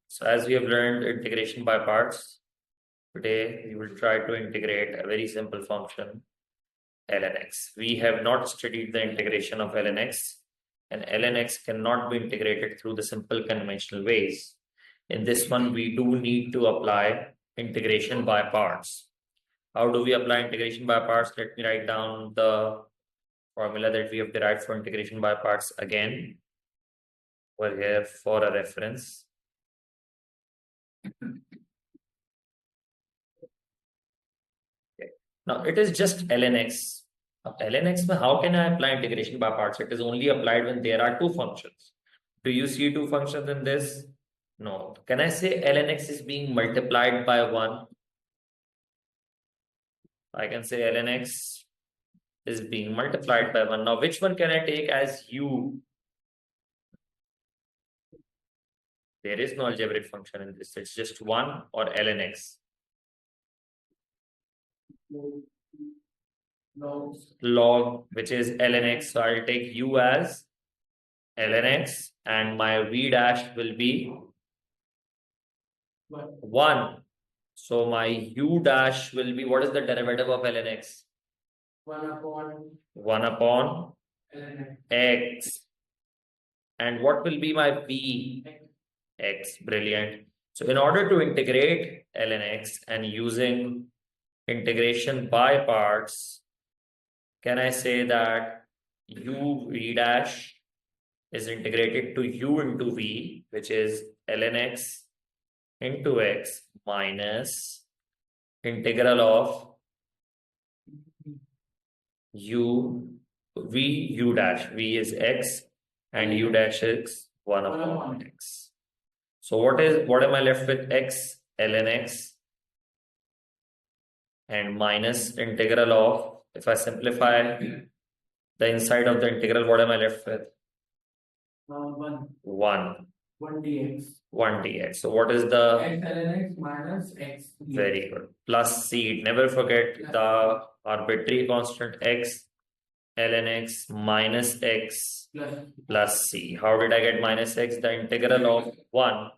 So as we have learned integration by parts, today we will try to integrate a very simple function, ln x. We have not studied the integration of ln x, and ln x cannot be integrated through the simple conventional ways. In this one, we do need to apply integration by parts. How do we apply integration by parts? Let me write down the formula that we have derived for integration by parts again over here for a reference. Okay. Now it is just ln x. Now, ln x, how can I apply integration by parts? It is only applied when there are two functions. Do you see two functions in this? No. Can I say ln x is being multiplied by 1? I can say ln x is being multiplied by 1. Now, which one can I take as u? There is no algebraic function in this. It's just 1 or ln x. Log, which is ln x. So I'll take u as ln x and my v dash will be 1. So my u dash will be, what is the derivative of ln x? 1 upon x. And what will be my v? X. Brilliant. So in order to integrate ln x and using integration by parts, can I say that u v dash is integrated to u into v, which is ln x into x minus integral of u v u dash. V is x and u dash is 1 upon x. So what am I left with? X ln x and minus integral of, if I simplify the inside of the integral, what am I left with? 1 dx. 1 dx. So what is the x ln x minus x? Very good. Plus c. Never forget the arbitrary constant x ln x minus x plus c. How did I get minus x? The integral of 1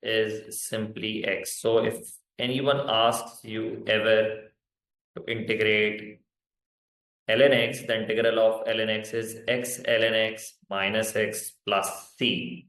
is simply x. So if anyone asks you ever to integrate ln x, the integral of ln x is x ln x minus x plus c.